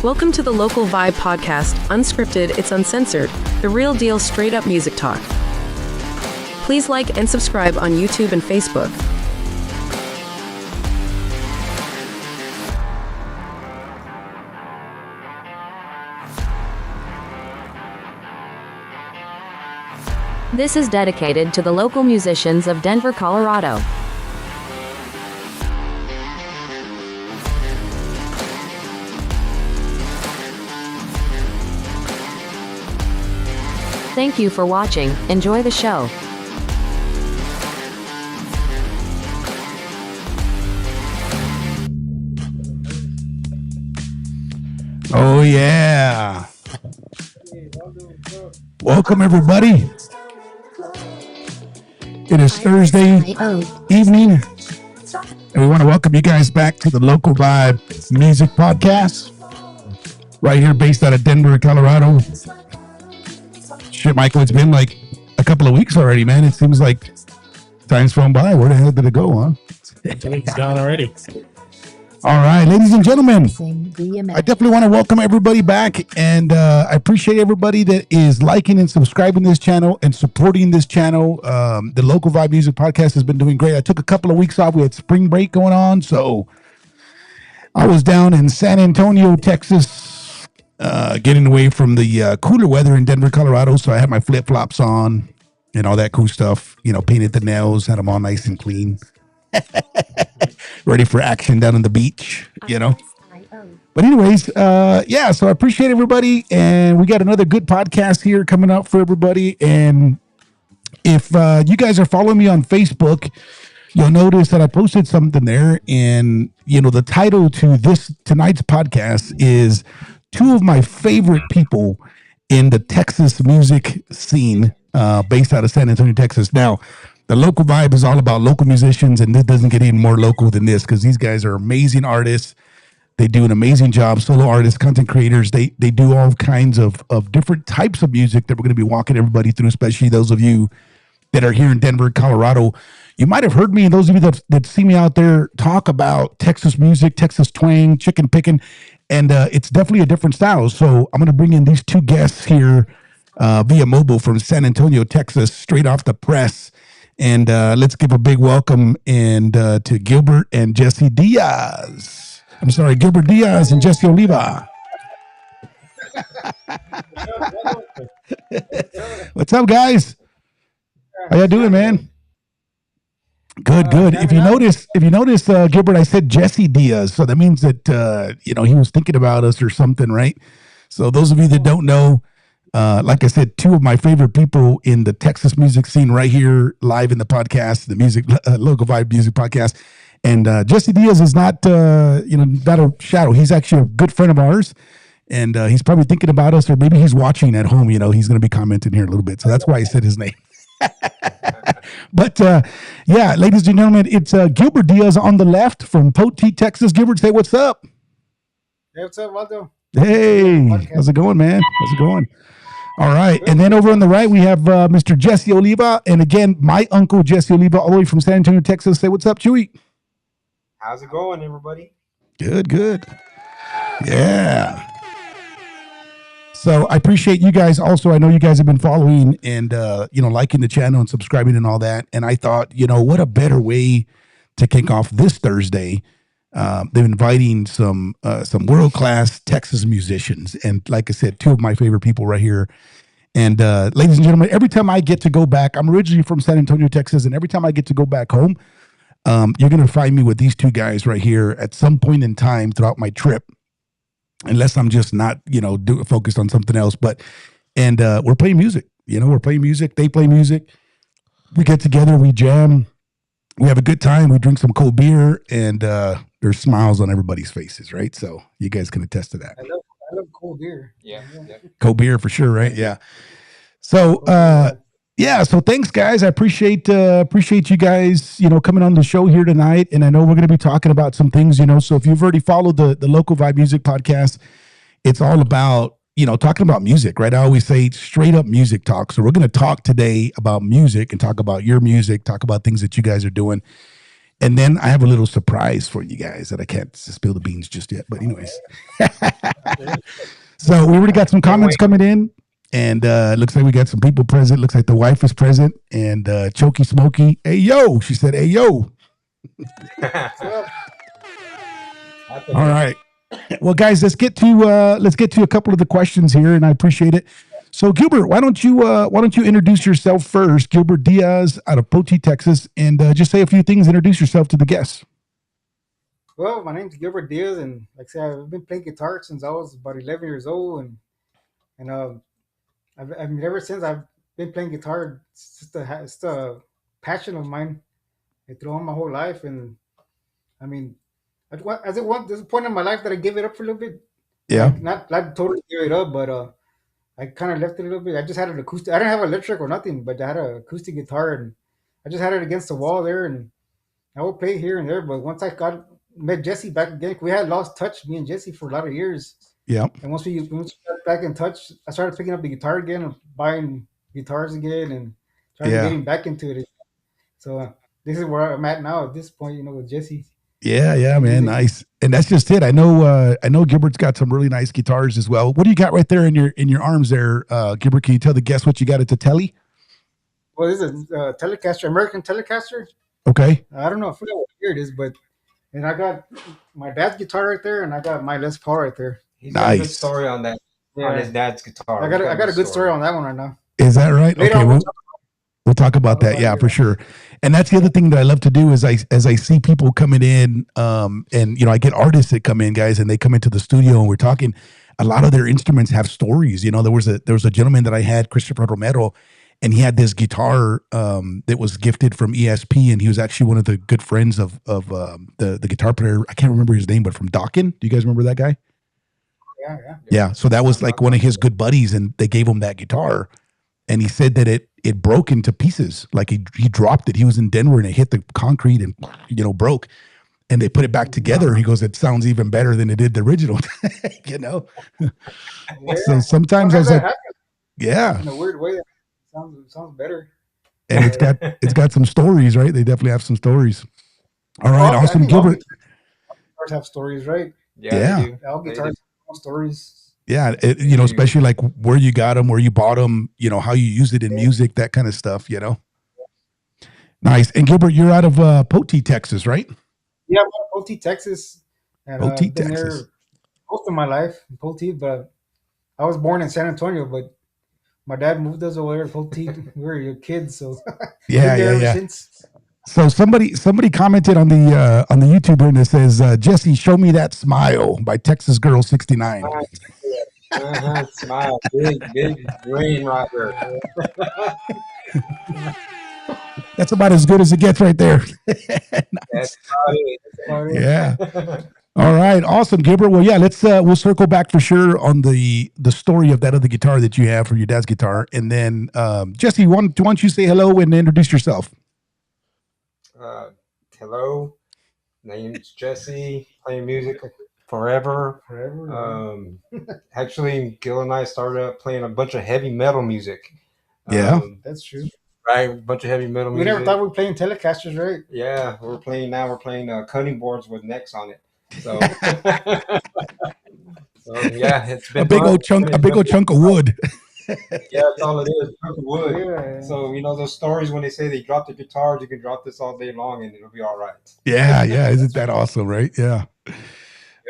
Welcome to the Local Vibe podcast, unscripted, it's uncensored, the real deal straight up music talk. Please like and subscribe on YouTube and Facebook. This is dedicated to the local musicians of Denver, Colorado. Thank you for watching. Enjoy the show. Oh yeah. Welcome everybody. It is Thursday evening, and we want to welcome you guys back to the Local Vibe Music Podcast, right here based out of Denver, Colorado. Shit, Michael, it's been like a couple of weeks already, man. It seems like time's flown by. Where the hell did it go, huh? It's gone already. All right, ladies and gentlemen, I definitely want to welcome everybody back, and I appreciate everybody that is liking and subscribing to this channel and supporting this channel. The Local Vibe Music Podcast has been doing great. I took a couple of weeks off. We had spring break going on, so I was down in San Antonio, Texas, getting away from the cooler weather in Denver, Colorado, so I had my flip-flops on and all that cool stuff, you know, painted the nails, had them all nice and clean. Ready for action down on the beach, you know. But anyways, yeah, so I appreciate everybody, and we got another good podcast here coming up for everybody. And if you guys are following me on Facebook, you'll notice that I posted something there, and you know, the title to tonight's podcast is two of my favorite people in the Texas music scene, based out of San Antonio, Texas. Now, the Local Vibe is all about local musicians, and this doesn't get any more local than this because these guys are amazing artists. They do an amazing job, solo artists, content creators. They do all kinds of different types of music that we're going to be walking everybody through, especially those of you that are here in Denver, Colorado. You might have heard me, and those of you that see me out there, talk about Texas music, Texas twang, chicken picking, and it's definitely a different style. So I'm going to bring in these two guests here via mobile from San Antonio, Texas, straight off the press. And let's give a big welcome to Gilbert and Jesse Diaz. I'm sorry, Gilbert Diaz and Jesse Oliva. What's up, guys? How y'all doing, man? Good, good. If you notice, Gilbert, I said Jesse Diaz, so that means that you know, he was thinking about us or something, right? So those of you that don't know, like I said, two of my favorite people in the Texas music scene right here live in the podcast, the Local Vibe Music Podcast. And Jesse Diaz is not a shadow. He's actually a good friend of ours, and he's probably thinking about us, or maybe he's watching at home. You know, he's going to be commenting here a little bit. So that's why I said his name. But yeah, ladies and gentlemen, it's Gilbert Diaz on the left from Poteet, Texas. Gilbert, say what's up. Hey, what's up, Waldo? Hey, how's it going, man? How's it going? All right. And then over on the right, we have Mr. Jesse Oliva. And again, my uncle, Jesse Oliva, all the way from San Antonio, Texas. Say what's up, Chewy. How's it going, everybody? Good, good. Yeah. So I appreciate you guys also. I know you guys have been following and, liking the channel and subscribing and all that. And I thought, what a better way to kick off this Thursday. They're inviting some world-class Texas musicians. And like I said, two of my favorite people right here. And ladies and gentlemen, every time I get to go back, I'm originally from San Antonio, Texas. And every time I get to go back home, you're going to find me with these two guys right here at some point in time throughout my trip. Unless I'm just not, focused on something else. And we're playing music. We're playing music. They play music. We get together. We jam. We have a good time. We drink some cold beer, and there's smiles on everybody's faces, right? So you guys can attest to that. I love cold beer. Yeah. Cold beer for sure, right? Yeah. So, so thanks, guys. I appreciate you guys, coming on the show here tonight. And I know we're going to be talking about some things, so if you've already followed the Local Vibe Music Podcast, it's all about, talking about music, right? I always say straight up music talk. So we're going to talk today about music and talk about your music, talk about things that you guys are doing. And then I have a little surprise for you guys that I can't spill the beans just yet. But anyways, so we already got some comments coming in, and looks like we got some people present. Looks like the wife is present, and Chokey Smokey, hey yo, she said, hey yo. All right. Well, guys, let's get to a couple of the questions here, and I appreciate it. So, Gilbert, why don't you introduce yourself first? Gilbert Diaz out of Poteet, Texas, and just say a few things. Introduce yourself to the guests. Well, my name's Gilbert Diaz, and like I said, I've been playing guitar since I was about 11 years old, and I mean, ever since I've been playing guitar, it's just a passion of mine throughout my whole life, and I mean, there's a point in my life that I gave it up for a little bit. Yeah. Like, not totally give it up, but I kind of left it a little bit. I just had an acoustic. I didn't have electric or nothing, but I had an acoustic guitar, and I just had it against the wall there, and I would play here and there. But once I met Jesse back again, we had lost touch, me and Jesse, for a lot of years. Yeah. And once we got back in touch, I started picking up the guitar again and buying guitars again and trying to getting back into it. So this is where I'm at now at this point, with Jesse. Yeah, man, nice. And that's just it. I know Gilbert's got some really nice guitars as well. What do you got right there in your arms there, Gilbert? Can you tell the guests what you got at the telly? Well, this is a Telecaster, American Telecaster. Okay. I don't know, I forget what year it is, and I got my dad's guitar right there, and I got my Les Paul right there. He's got a good story on that. Yeah. On his dad's guitar. I got a good story on that one right now. Is that right? Okay. We'll talk about that. Yeah, for sure. And that's the other thing that I love to do is as I see people coming in, and I get artists that come in, guys, and they come into the studio and we're talking. A lot of their instruments have stories. There was a gentleman that I had, Christopher Romero, and he had this guitar that was gifted from ESP, and he was actually one of the good friends of the guitar player. I can't remember his name, but from Dawkin. Do you guys remember that guy? Yeah. So that was like one of his good buddies, and they gave him that guitar. And he said that it broke into pieces. Like he dropped it. He was in Denver and it hit the concrete and broke. And they put it back together. He goes, it sounds even better than it did the original. Yeah. So sometimes I was like, yeah. In a weird way, it sounds better. And it's got some stories, right? They definitely have some stories. All right, awesome, Gilbert. All guitars have stories, right? Yeah. All guitars have stories. Yeah, especially like where you got them, where you bought them, how you use it in music, that kind of stuff, Nice. And Gilbert, you're out of Poteet, Texas, right? Yeah, I'm out of Poteet, Texas. And Poteet, been Texas. there most of my life in Poteet, but I was born in San Antonio, but my dad moved us over to Poteet. We were kids, so yeah. Since. So somebody commented on the YouTube and it says, Jesse, show me that smile by Texas Girl 69. Smile, big brain rocker. That's about as good as it gets right there. That's about it. Yeah. All right. Awesome, Gilbert. Well, yeah, let's we'll circle back for sure on the story of that other guitar that you have from your dad's guitar. And then Jesse, why don't you say hello and introduce yourself? Hello. Name's Jesse, playing music forever. Actually, Gil and I started out playing a bunch of heavy metal music. Yeah. That's true. Right, a bunch of heavy metal music. We never thought we were playing Telecasters, right? Yeah, we're playing cutting boards with necks on it. So, yeah, it's been a big old chunk of wood. Yeah, that's all it is, chunk of wood. Yeah. So those stories when they say they drop the guitars, you can drop this all day long and it'll be all right. Yeah, isn't that awesome, right? Yeah. Yep,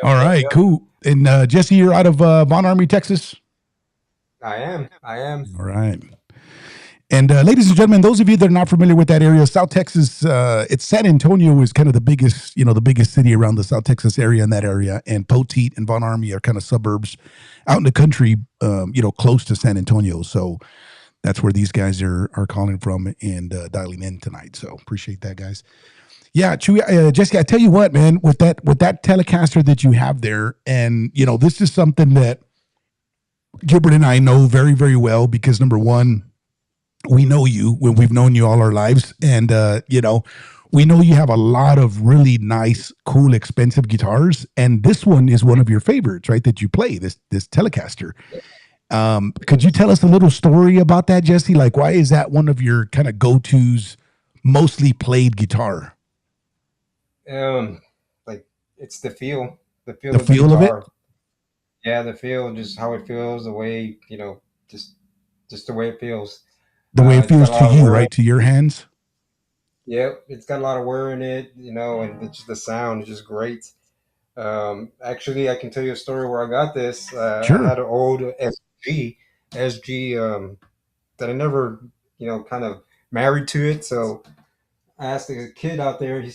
all right, cool. And Jesse, you're out of Von Army, Texas. I am. All right. And ladies and gentlemen, those of you that are not familiar with that area, South Texas, it's San Antonio is kind of the biggest city around the South Texas area in that area. And Poteet and Von Army are kind of suburbs out in the country, close to San Antonio. So that's where these guys are calling from and dialing in tonight. So appreciate that, guys. Yeah, Chewy, Jesse, I tell you what, man, with that Telecaster that you have there, and this is something that Gilbert and I know very, very well because number one, we know you when we've known you all our lives. And, we know you have a lot of really nice, cool, expensive guitars. And this one is one of your favorites, right? That you play, this Telecaster. Could you tell us a little story about that, Jesse? Like, why is that one of your kind of go-tos, mostly played guitar? Like it's the feel The of the feel of it, guitar. Yeah, the feel, just how it feels, the way, just the way it feels. the way it It's got feels a to lot of you, wear. right? To your hands. Yep, it's got a lot of wear in it, and it's just the sound is just great. Actually, I can tell you a story where I got this. I Sure. had an old SG that I never, kind of married to it. So I asked a kid out there. He